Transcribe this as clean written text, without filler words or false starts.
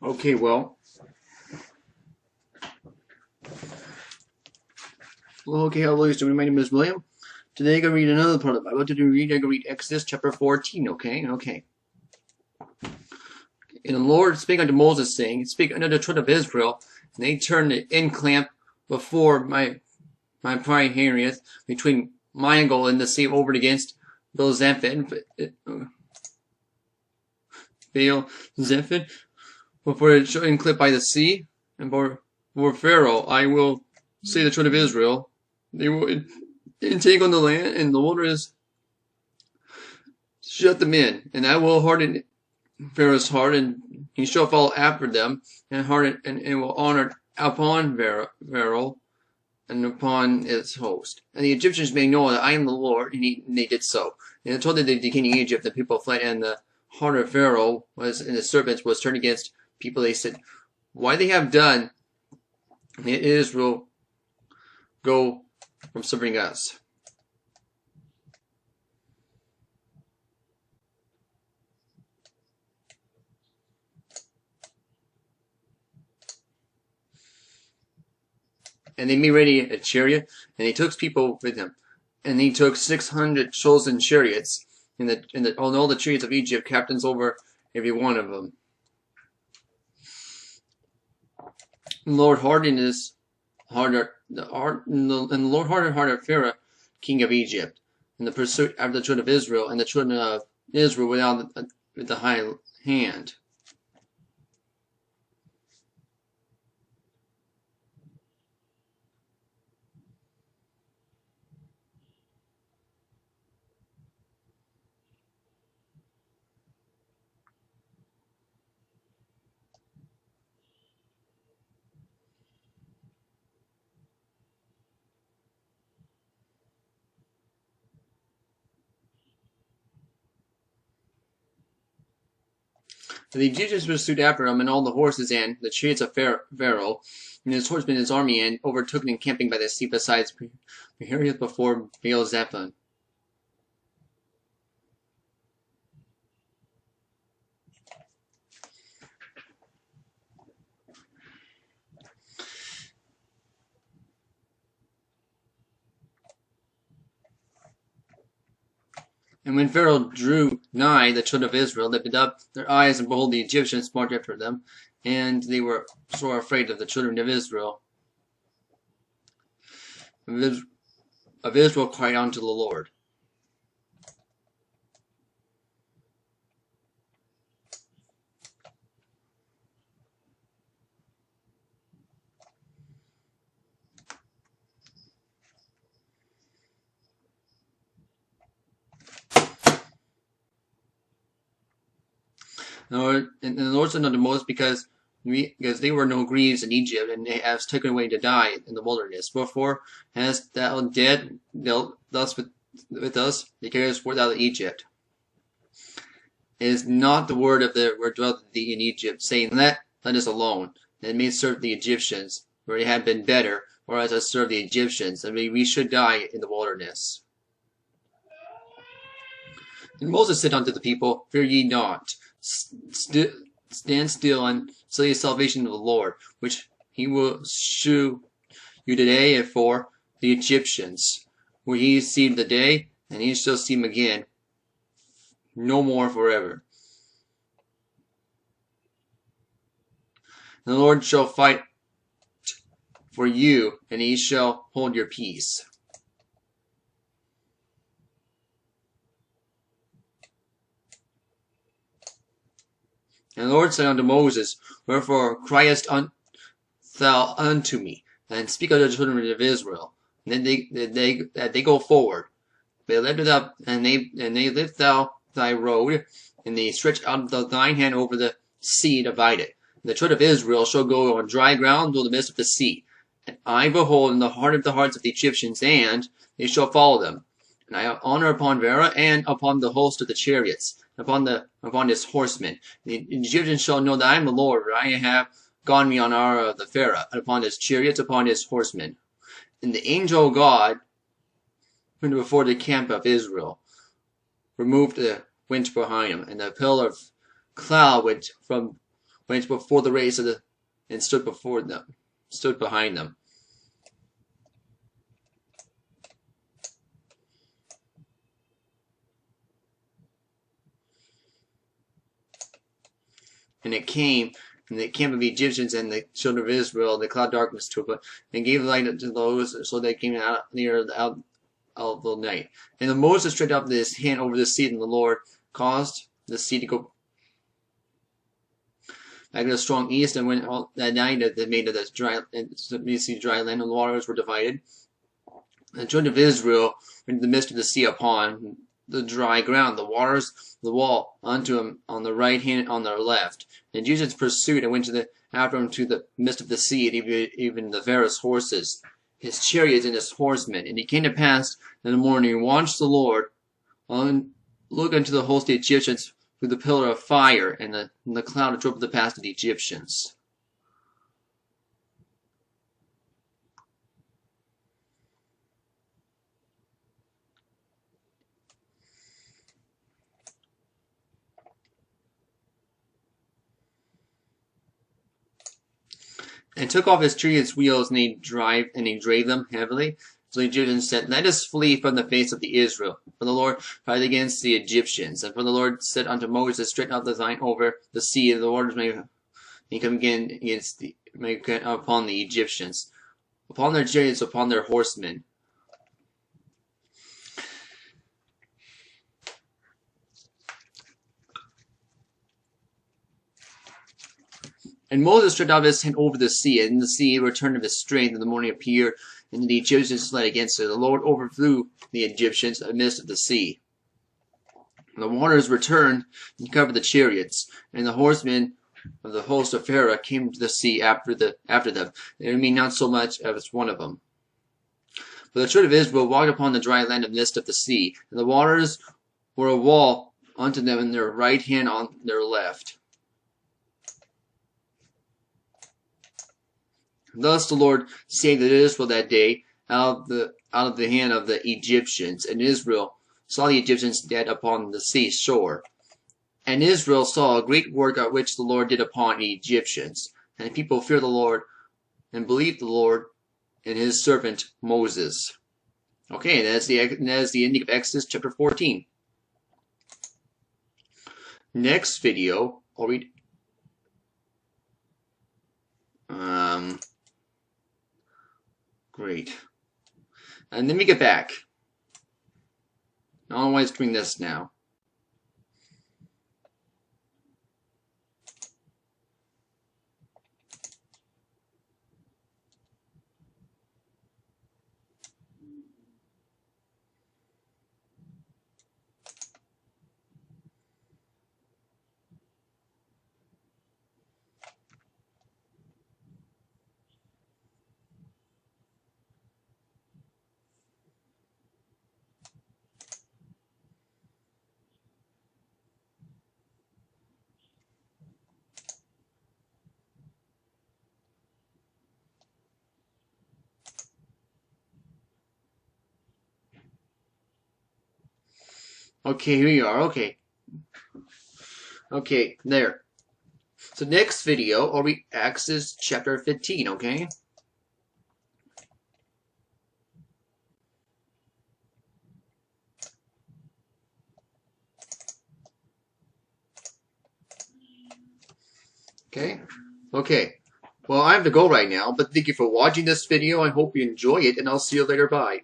Okay, well, hello, student. My name is William. Today I'm going to read another part of the Bible. Today I'm going to read Exodus chapter 14, okay? And the Lord spake unto Moses, saying, Speak unto the children of Israel, and they turned the encamp before my pride Harrieth, between Michael and the sea over against Baal-Zephon, before it shall encamp by the sea, and for Pharaoh I will say the children of Israel, they will take on the land, and the wilderness shut them in, and I will harden Pharaoh's heart, and he shall follow after them, and harden, and will honor upon Pharaoh and upon his host. And the Egyptians may know that I am the Lord, and they did so. And it told them the king of Egypt, the people fled, and the heart of Pharaoh was, and the serpents was turned against people. They said, Why they have done, Israel go from serving us. And they made ready a chariot, and he took people with him. And he took 600 chosen chariots, and all the chariots of Egypt, captains over every one of them. And the Lord hardened his heart, and the Lord hardened the heart of Pharaoh, king of Egypt, in the pursuit after the children of Israel, and the children of Israel with the high hand. The Egyptians pursued after him, and all the horses and the chariots of Pharaoh, and his horsemen and his army, and overtook them camping by the sea besides Harrieth before Baal-Zephon. And when Pharaoh drew nigh, the children of Israel lifted up their eyes, and behold, the Egyptians marched after them, and they were sore afraid of the children of Israel. Of Israel cried unto the Lord. And the Lord said unto Moses, because they were no griefs in Egypt, and they have taken away to die in the wilderness. Wherefore hast thou dealt thus with us, to carry us forth out of Egypt? It is not the word of the word dwelt thee in Egypt, saying, Let us alone, and may serve the Egyptians, for it had been better for us to serve the Egyptians, and we should die in the wilderness. And Moses said unto the people, Fear ye not. Stand still and see the salvation of the Lord, which he will shew you today and for the Egyptians. For ye see the day, and ye shall see him again, no more forever. And the Lord shall fight for you, and ye shall hold your peace. And the Lord said unto Moses, Wherefore criest thou unto me? And speak unto the children of Israel. And then they go forward. They lift it up, and they lift thou thy rod, and they stretch out thine hand over the sea, divide it. And the children of Israel shall go on dry ground through the midst of the sea. And I behold in the heart of the hearts of the Egyptians, and they shall follow them. And I honor upon Pharaoh, and upon the host of the chariots, upon his horsemen. The Egyptians shall know that I am the Lord, for I have gone me on honor of the Pharaoh, and upon his chariots, upon his horsemen. And the angel of God went before the camp of Israel, removed the wind behind him, and the pillar of cloud went went before the race and stood behind them. And it came from the camp of the Egyptians and the children of Israel, the cloud darkness took it, and gave light to those, so they came out of the night. And Moses stretched out his hand over the sea, and the Lord caused the sea to go back to the strong east, and when that night they made it as dry land, and the waters were divided. And the children of Israel went into the midst of the sea upon the dry ground, the waters, the wall unto him on the right hand, on their left. And the Egyptians pursued and went after him to the midst of the sea, and even the Pharaoh's horses, his chariots, and his horsemen. And it came to pass in the morning, watched the Lord look unto the host of the Egyptians through the pillar of fire, and the cloud drove the past of the Egyptians. And took off his chariots' wheels, and he drave them heavily. So the Egyptians said, Let us flee from the face of the Israel. For the Lord fight against the Egyptians. And for the Lord said unto Moses, Straighten out the line over the sea, and the waters may come again upon the Egyptians, upon their chariots, upon their horsemen. And Moses stretched out his hand over the sea, and the sea returned of his strength, and the morning appeared, and the Egyptians fled against it. The Lord overthrew the Egyptians in the midst of the sea. And the waters returned and covered the chariots, and the horsemen of the host of Pharaoh came to the sea after them. There remained not so much as one of them. But the children of Israel walked upon the dry land in the midst of the sea, and the waters were a wall unto them in their right hand, on their left. Thus the Lord saved Israel that day out of the hand of the Egyptians, and Israel saw the Egyptians dead upon the sea shore. And Israel saw a great work which the Lord did upon the Egyptians. And the people feared the Lord and believed the Lord and his servant Moses. Okay, that's the ending of Exodus chapter 14. Next video, I'll read. Great. And let me get back. I don't know why it's doing this now. Okay, here you are. Okay. Okay, there. So next video, I'll read Exodus chapter 15, okay? Okay? Okay. Well, I have to go right now, but thank you for watching this video. I hope you enjoy it, and I'll see you later. Bye.